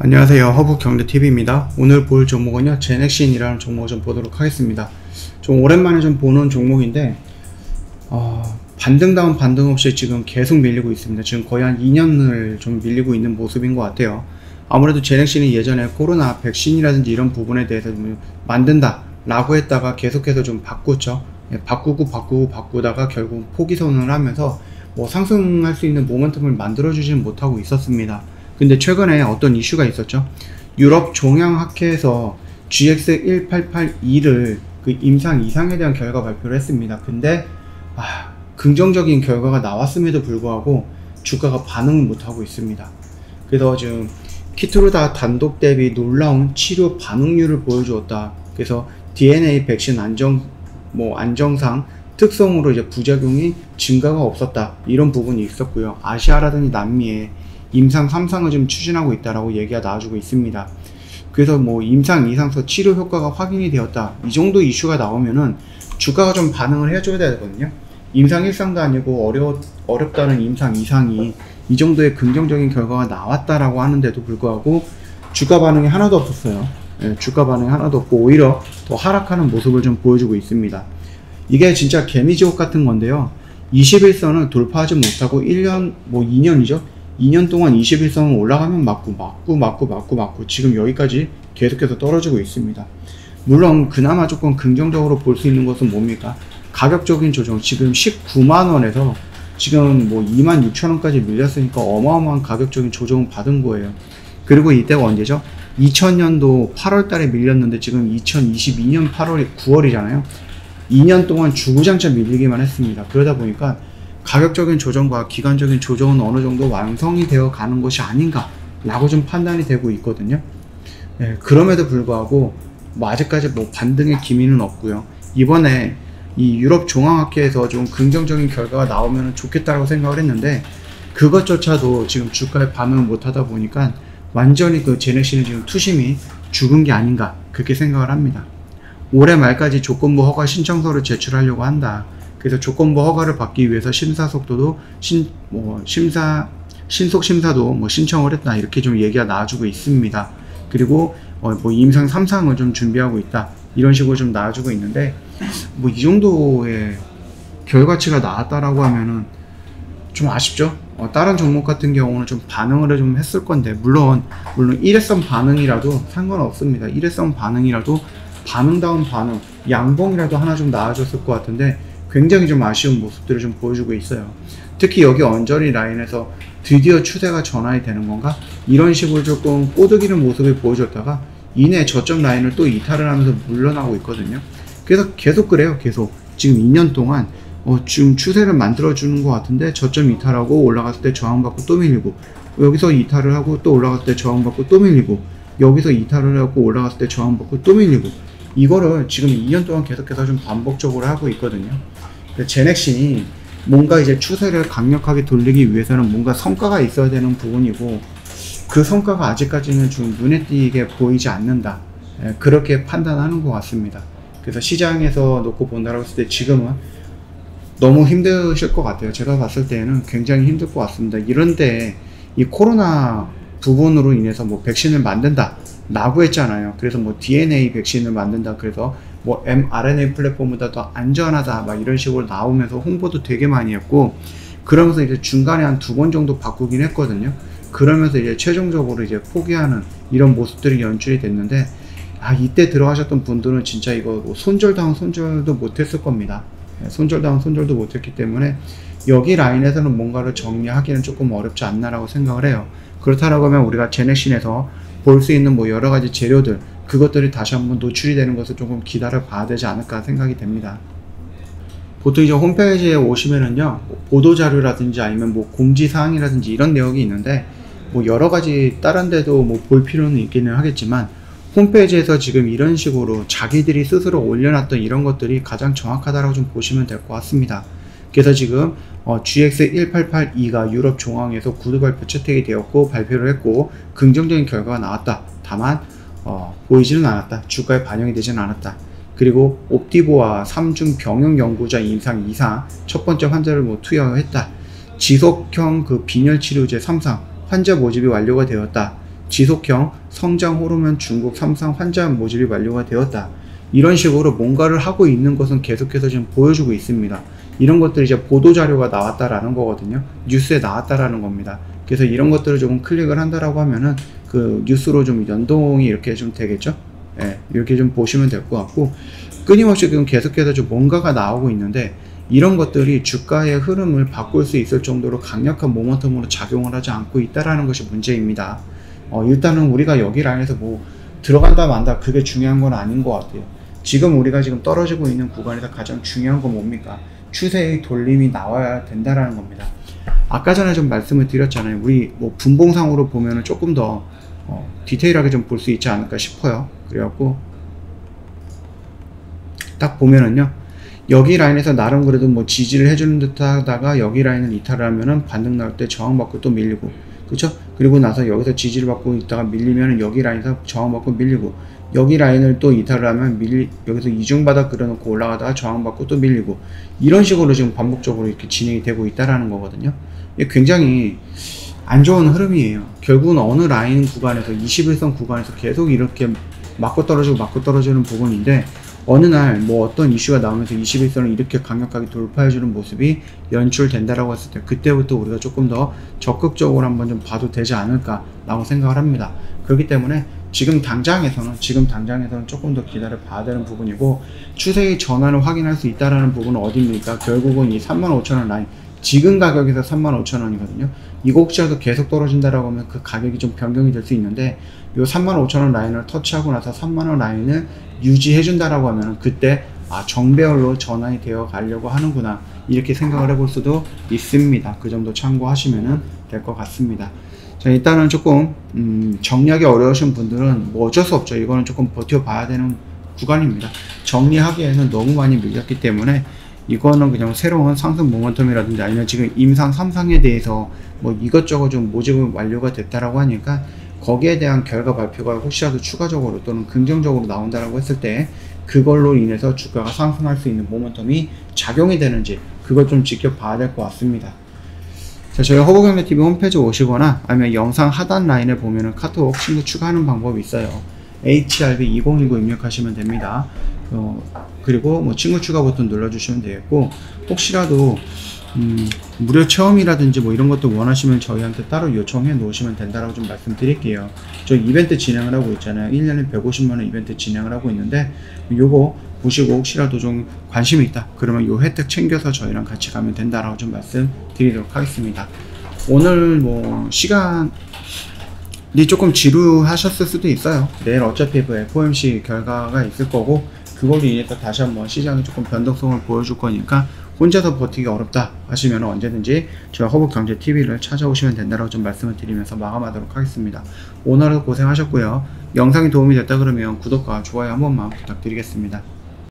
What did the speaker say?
안녕하세요. 허브경제TV입니다. 오늘 볼 종목은요, 제넥신이라는 종목을 좀 보도록 하겠습니다. 좀 오랜만에 좀 보는 종목인데, 반등다운 반등 없이 지금 계속 밀리고 있습니다. 지금 거의 한 2년을 좀 밀리고 있는 모습인 것 같아요. 아무래도 제넥신이 예전에 코로나 백신이라든지 이런 부분에 대해서 좀 만든다 라고 했다가 계속해서 좀 바꿨죠. 바꾸다가 결국 포기 선언을 하면서 상승할 수 있는 모멘텀을 만들어주지는 못하고 있었습니다. 근데 최근에 어떤 이슈가 있었죠. 유럽 종양학회에서 GX1882를 그 임상 이상에 대한 결과 발표를 했습니다. 근데 긍정적인 결과가 나왔음에도 불구하고 주가가 반응을 못하고 있습니다. 그래서 지금 키트루다 단독 대비 놀라운 치료 반응률을 보여주었다. 그래서 DNA 백신 안정상 특성으로 이제 부작용이 증가가 없었다. 이런 부분이 있었고요. 아시아라든지 남미에 임상 3상을 좀 추진하고 있다라고 얘기가 나와주고 있습니다. 그래서 임상 2상서 치료 효과가 확인이 되었다. 이 정도 이슈가 나오면은 주가가 좀 반응을 해줘야 되거든요. 임상 1상도 아니고 어렵다는 임상 2상이 이 정도의 긍정적인 결과가 나왔다라고 하는데도 불구하고 주가 반응이 하나도 없었어요. 주가 반응이 하나도 없고 오히려 더 하락하는 모습을 좀 보여주고 있습니다. 이게 진짜 개미지옥 같은 건데요. 21선을 돌파하지 못하고 2년이죠. 2년 동안 21선을 올라가면 맞고 지금 여기까지 계속해서 떨어지고 있습니다. 물론 그나마 조금 긍정적으로 볼 수 있는 것은 뭡니까? 가격적인 조정, 지금 19만원에서 지금 26,000원까지 밀렸으니까 어마어마한 가격적인 조정을 받은 거예요. 그리고 이때가 언제죠? 2000년도 8월 달에 밀렸는데 지금 2022년 9월이잖아요. 2년 동안 주구장창 밀리기만 했습니다. 그러다 보니까 가격적인 조정과 기간적인 조정은 어느 정도 완성이 되어 가는 것이 아닌가 라고 좀 판단이 되고 있거든요. 그럼에도 불구하고 아직까지 반등의 기미는 없고요. 이번에 이 유럽 종합학회에서 좀 긍정적인 결과가 나오면 좋겠다고 생각을 했는데 그것조차도 지금 주가에 반응을 못하다 보니까 완전히 그 제넥신은 지금 투심이 죽은 게 아닌가 그렇게 생각을 합니다. 올해 말까지 조건부 허가 신청서를 제출하려고 한다. 그래서 조건부 허가를 받기 위해서 심사 속도도 신속 심사도 신청을 했다. 이렇게 좀 얘기가 나와주고 있습니다. 그리고 임상 3상을 좀 준비하고 있다. 이런 식으로 좀 나와주고 있는데 이 정도의 결과치가 나왔다라고 하면은 좀 아쉽죠. 다른 종목 같은 경우는 좀 반응을 좀 했을 건데 물론 일회성 반응이라도 상관없습니다. 일회성 반응이라도 반응다운 반응, 양봉이라도 하나 좀 나와줬을 것 같은데 굉장히 좀 아쉬운 모습들을 좀 보여주고 있어요. 특히 여기 언저리 라인에서 드디어 추세가 전환이 되는 건가? 이런 식으로 조금 꼬드기는 모습을 보여줬다가 이내 저점 라인을 또 이탈을 하면서 물러나고 있거든요. 그래서 계속 그래요. 계속 지금 2년 동안 지금 추세를 만들어주는 것 같은데 저점 이탈하고 올라갔을 때 저항받고 또 밀리고 여기서 이탈을 하고 또 올라갔을 때 저항받고 또 밀리고 여기서 이탈을 하고 올라갔을 때 저항받고 또 밀리고 이거를 지금 2년 동안 계속해서 좀 반복적으로 하고 있거든요. 제넥신이 뭔가 이제 추세를 강력하게 돌리기 위해서는 뭔가 성과가 있어야 되는 부분이고 그 성과가 아직까지는 좀 눈에 띄게 보이지 않는다. 그렇게 판단하는 것 같습니다. 그래서 시장에서 놓고 본다고 했을 때 지금은 너무 힘드실 것 같아요. 제가 봤을 때는 굉장히 힘들 것 같습니다. 이런데 이 코로나 부분으로 인해서 백신을 만든다 라고 했잖아요. 그래서 DNA 백신을 만든다. 그래서 mRNA 플랫폼보다 더 안전하다. 이런 식으로 나오면서 홍보도 되게 많이 했고, 그러면서 이제 중간에 한 2번 정도 바꾸긴 했거든요. 그러면서 이제 최종적으로 이제 포기하는 이런 모습들이 연출이 됐는데, 이때 들어가셨던 분들은 진짜 이거 손절다운 손절도 못했을 겁니다. 손절다운 손절도 못했기 때문에 여기 라인에서는 뭔가를 정리하기는 조금 어렵지 않나라고 생각을 해요. 그렇다라고 하면 우리가 제넥신에서 볼 수 있는 여러가지 재료들 그것들이 다시 한번 노출이 되는 것을 조금 기다려 봐야 되지 않을까 생각이 됩니다. 보통 이제 홈페이지에 오시면은요 보도자료라든지 아니면 공지사항이라든지 이런 내용이 있는데 여러가지 다른 데도 볼 필요는 있기는 하겠지만 홈페이지에서 지금 이런 식으로 자기들이 스스로 올려놨던 이런 것들이 가장 정확하다라고 좀 보시면 될 것 같습니다. 그래서 지금 GX1882가 유럽 종항에서 구두 발표 채택이 되었고 발표를 했고 긍정적인 결과가 나왔다. 다만 보이지는 않았다. 주가에 반영이 되지는 않았다. 그리고 옵티보와 3중 병역 연구자 임상 2상 첫 번째 환자를 투여했다. 지속형 빈혈 치료제 3상 환자 모집이 완료가 되었다. 지속형 성장 호르몬 중국 3상 환자 모집이 완료가 되었다. 이런 식으로 뭔가를 하고 있는 것은 계속해서 지금 보여주고 있습니다. 이런 것들이 이제 보도자료가 나왔다라는 거거든요. 뉴스에 나왔다라는 겁니다. 그래서 이런 것들을 조금 클릭을 한다라고 하면은 그 뉴스로 좀 연동이 이렇게 좀 되겠죠. 예, 이렇게 좀 보시면 될 것 같고, 끊임없이 지금 계속해서 좀 뭔가가 나오고 있는데, 이런 것들이 주가의 흐름을 바꿀 수 있을 정도로 강력한 모멘텀으로 작용을 하지 않고 있다라는 것이 문제입니다. 일단은 우리가 여기 라인에서 뭐 들어간다 만다 그게 중요한 건 아닌 것 같아요. 지금 우리가 지금 떨어지고 있는 구간에서 가장 중요한 건 뭡니까? 추세의 돌림이 나와야 된다라는 겁니다. 아까 전에 좀 말씀을 드렸잖아요. 우리 뭐 분봉상으로 보면은 조금 더 디테일하게 좀 볼 수 있지 않을까 싶어요. 그래갖고 딱 보면은요, 여기 라인에서 나름 그래도 뭐 지지를 해주는 듯 하다가 여기 라인을 이탈을 하면은 반등 나올 때 저항받고 또 밀리고, 그쵸? 그리고 나서 여기서 지지를 받고 있다가 밀리면은 여기 라인에서 저항받고 밀리고, 여기 라인을 또 이탈을 하면 여기서 이중바닥 그려놓고 올라가다가 저항받고 또 밀리고, 이런 식으로 지금 반복적으로 이렇게 진행이 되고 있다라는 거거든요. 이게 굉장히 안 좋은 흐름이에요. 결국은 어느 라인 구간에서 21선 구간에서 계속 이렇게 맞고 떨어지고 맞고 떨어지는 부분인데, 어느 날 뭐 어떤 이슈가 나오면서 21선을 이렇게 강력하게 돌파해주는 모습이 연출된다라고 했을 때, 그때부터 우리가 조금 더 적극적으로 한번 좀 봐도 되지 않을까 라고 생각을 합니다. 그렇기 때문에 지금 당장에서는 조금 더 기다려 봐야 되는 부분이고, 추세의 전환을 확인할 수 있다라는 부분은 어디입니까? 결국은 이 35,000원 라인, 지금 가격에서 35,000원이거든요. 이거 혹시라도 계속 떨어진다라고 하면 그 가격이 좀 변경이 될 수 있는데, 요 35,000원 라인을 터치하고 나서 3만원 라인을 유지해준다라고 하면 그때 정배열로 전환이 되어 가려고 하는구나, 이렇게 생각을 해볼 수도 있습니다. 그 정도 참고하시면 될 것 같습니다. 자, 일단은 조금 정리하기 어려우신 분들은 뭐 어쩔 수 없죠. 이거는 조금 버텨봐야 되는 구간입니다. 정리하기에는 너무 많이 밀렸기 때문에 이거는 그냥 새로운 상승 모멘텀이라든지 아니면 지금 임상 3상에 대해서 뭐 이것저것 좀 모집이 완료가 됐다라고 하니까, 거기에 대한 결과 발표가 혹시라도 추가적으로 또는 긍정적으로 나온다라고 했을 때 그걸로 인해서 주가가 상승할 수 있는 모멘텀이 작용이 되는지, 그걸 좀 지켜봐야 될 것 같습니다. 자, 저희 허브경제TV 홈페이지 오시거나 아니면 영상 하단 라인에 보면은 카톡 친구 추가하는 방법이 있어요. HRB2019 입력하시면 됩니다. 그리고 뭐 친구 추가 버튼 눌러주시면 되겠고, 혹시라도 무료 체험이라든지 뭐 이런 것도 원하시면 저희한테 따로 요청해 놓으시면 된다라고 좀 말씀드릴게요. 저 이벤트 진행을 하고 있잖아요. 1년에 150만원 이벤트 진행을 하고 있는데, 요거 보시고 혹시라도 좀 관심이 있다 그러면 요 혜택 챙겨서 저희랑 같이 가면 된다라고 좀 말씀드리도록 하겠습니다. 오늘 뭐 시간이 조금 지루하셨을 수도 있어요. 내일 어차피 그 FOMC 결과가 있을 거고, 그걸로 인해서 다시 한번 시장이 조금 변동성을 보여줄 거니까 혼자서 버티기 어렵다 하시면 언제든지 저희 허브경제TV를 찾아오시면 된다고 좀 말씀을 드리면서 마감하도록 하겠습니다. 오늘도 고생하셨고요. 영상이 도움이 됐다 그러면 구독과 좋아요 한 번만 부탁드리겠습니다.